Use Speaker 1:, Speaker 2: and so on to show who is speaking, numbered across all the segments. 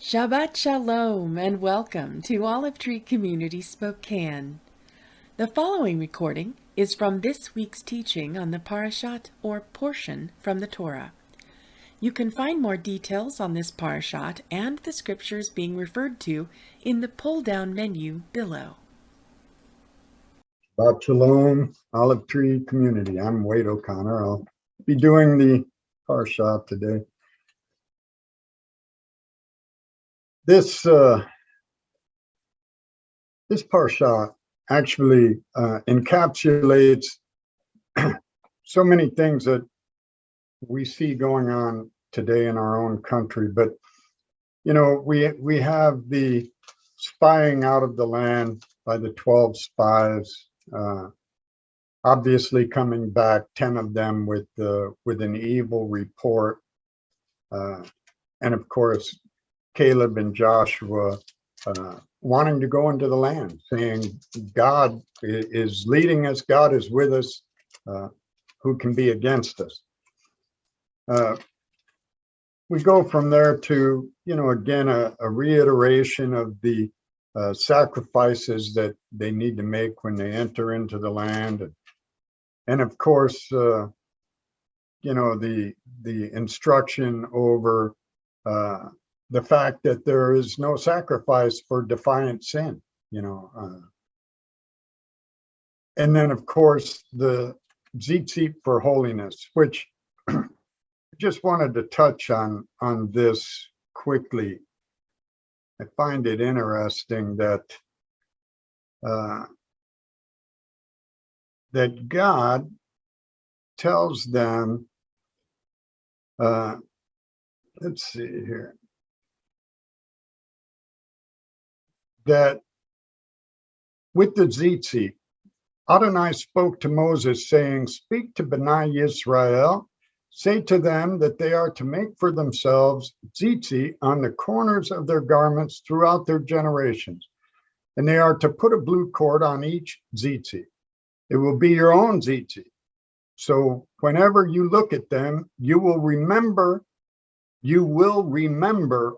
Speaker 1: Shabbat Shalom and welcome to all of Tree Community Spokane. The following recording is from this week's teaching on the Parashat, or portion from the Torah. You can find more details on this Parashat and the scriptures being referred to in the pull-down menu below.
Speaker 2: Shabbat Shalom, Olive Tree Community. I'm Wade O'Connor. I'll be doing the Parasha today. This Parasha actually encapsulates so many things that we see going on today in our own country. But you know, we have the spying out of the land by the 12 spies. Obviously coming back, 10 of them with an evil report, and of course Caleb and Joshua wanting to go into the land, saying God is leading us, God is with us, who can be against us? We go from there to, you know, again, a reiteration of the sacrifices that they need to make when they enter into the land. And of course, you know, the instruction over the fact that there is no sacrifice for defiant sin, you know. And then, of course, the tzitzit for holiness, which I just wanted to touch on this quickly. I find it interesting that that God tells them, let's see here, that with the tzitzit, Adonai spoke to Moses, saying, "Speak to Bnei Yisrael, say to them that they are to make for themselves tzitzit on the corners of their garments throughout their generations, and they are to put a blue cord on each tzitzit. It will be your own tzitzit. So whenever you look at them, you will remember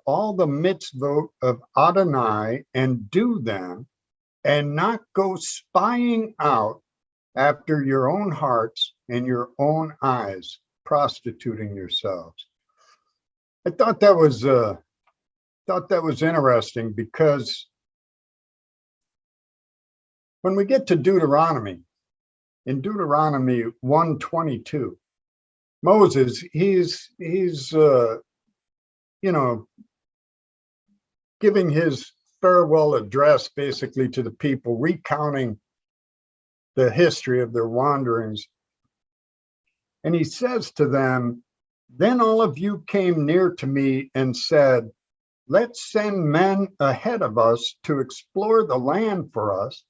Speaker 2: all the mitzvot of Adonai and do them, and not go spying out after your own hearts and your own eyes, prostituting yourselves." I thought that was interesting, because when we get to Deuteronomy, in Deuteronomy 1:22, Moses, he's you know, giving his farewell address basically to the people, recounting the history of their wanderings. And he says to them, "Then all of you came near to me and said, 'Let's send men ahead of us to explore the land for us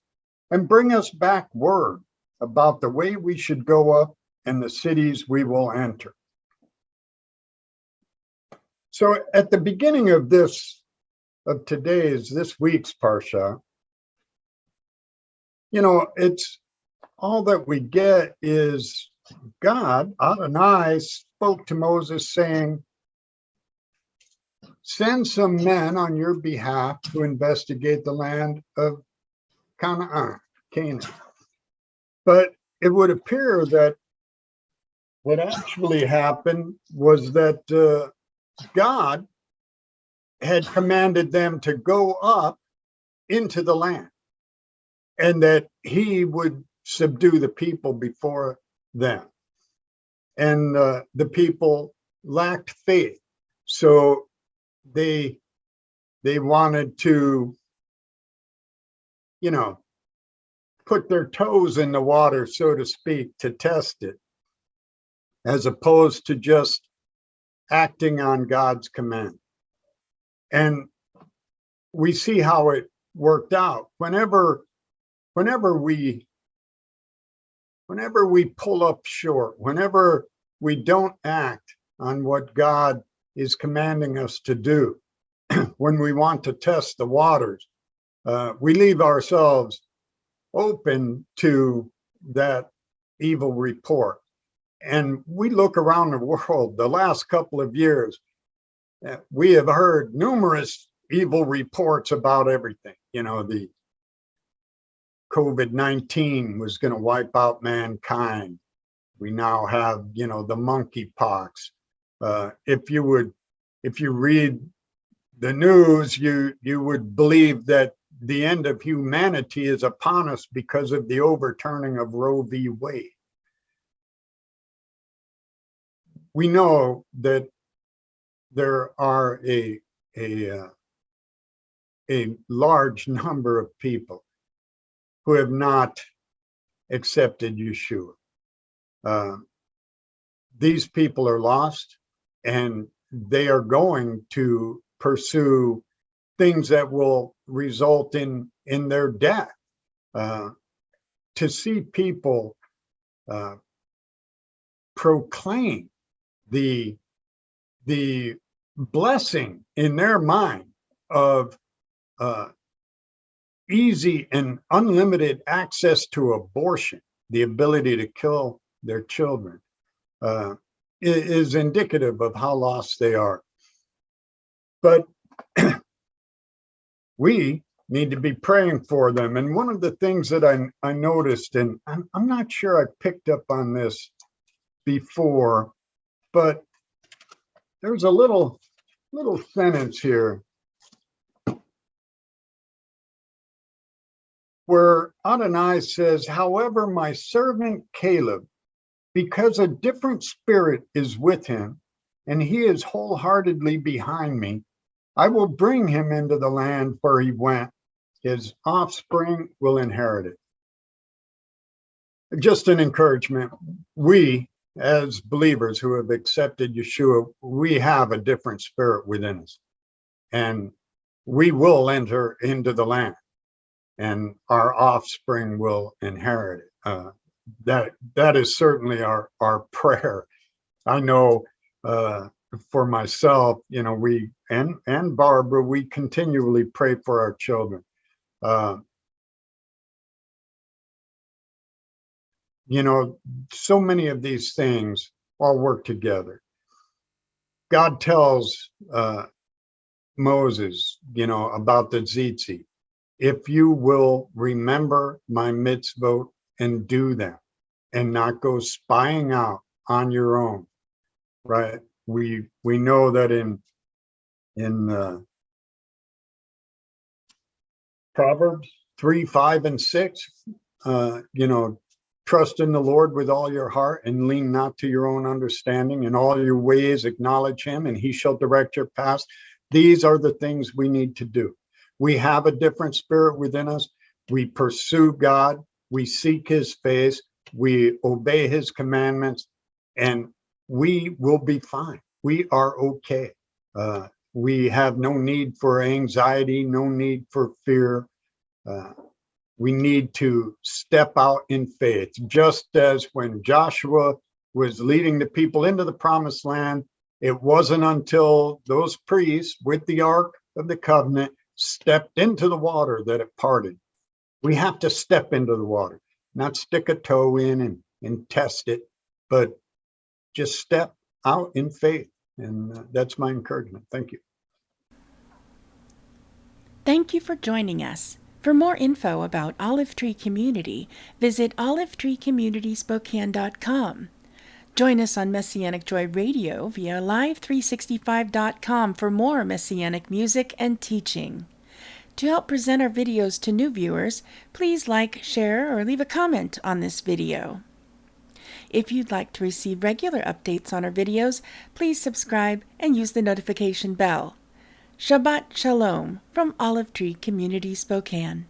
Speaker 2: and bring us back word about the way we should go up and the cities we will enter.'" So at the beginning of this week's Parsha, you know, it's all that we get is God, Adonai, spoke to Moses saying, "Send some men on your behalf to investigate the land of Canaan. But it would appear that what actually happened was that God had commanded them to go up into the land, and that he would subdue the people before them. And the people lacked faith, so they wanted to, you know, put their toes in the water, so to speak, to test it, as opposed to just acting on God's command. And we see how it worked out. Whenever we pull up short, whenever we don't act on what God is commanding us to do, when we want to test the waters, we leave ourselves open to that evil report. And we look around the world the last couple of years, We have heard numerous evil reports about everything. The COVID-19 was going to wipe out mankind. We now have, the monkeypox. If you read the news, you would believe that the end of humanity is upon us because of the overturning of Roe v. Wade. We know that there are a large number of people who have not accepted Yeshua. These people are lost, and they are going to pursue things that will result in their death. To see people proclaim the blessing in their mind of easy and unlimited access to abortion, the ability to kill their children, is indicative of how lost they are. But we need to be praying for them. And one of the things that I noticed, and I'm not sure I picked up on this before, but there's a little sentence here where Adonai says, however, my servant Caleb, because a different spirit is with him, and he is wholeheartedly behind me, I will bring him into the land where he went. His offspring will inherit it. Just an encouragement. We, as believers who have accepted Yeshua, we have a different spirit within us, and we will enter into the land, and our offspring will inherit it. That is certainly our prayer. I know for myself, we and Barbara, we continually pray for our children. So many of these things all work together. God tells Moses, about the tzitzit. If you will remember my mitzvot and do them, and not go spying out on your own, right? We know that in Proverbs 3, 5, and 6, trust in the Lord with all your heart and lean not to your own understanding. In all your ways acknowledge him, and he shall direct your paths. These are the things we need to do. We have a different spirit within us. We pursue God. We seek his face. We obey his commandments, and we will be fine. We are okay. We have no need for anxiety, no need for fear. We need to step out in faith, just as when Joshua was leading the people into the promised land, it wasn't until those priests with the Ark of the Covenant stepped into the water that it parted. We have to step into the water, not stick a toe in and test it, but just step out in faith. And that's my encouragement. Thank you.
Speaker 1: Thank you for joining us. For more info about Olive Tree Community, visit olivetreecommunityspokane.com. Join us on Messianic Joy Radio via live365.com for more Messianic music and teaching. To help present our videos to new viewers, please like, share, or leave a comment on this video. If you'd like to receive regular updates on our videos, please subscribe and use the notification bell. Shabbat Shalom from Olive Tree Community Spokane.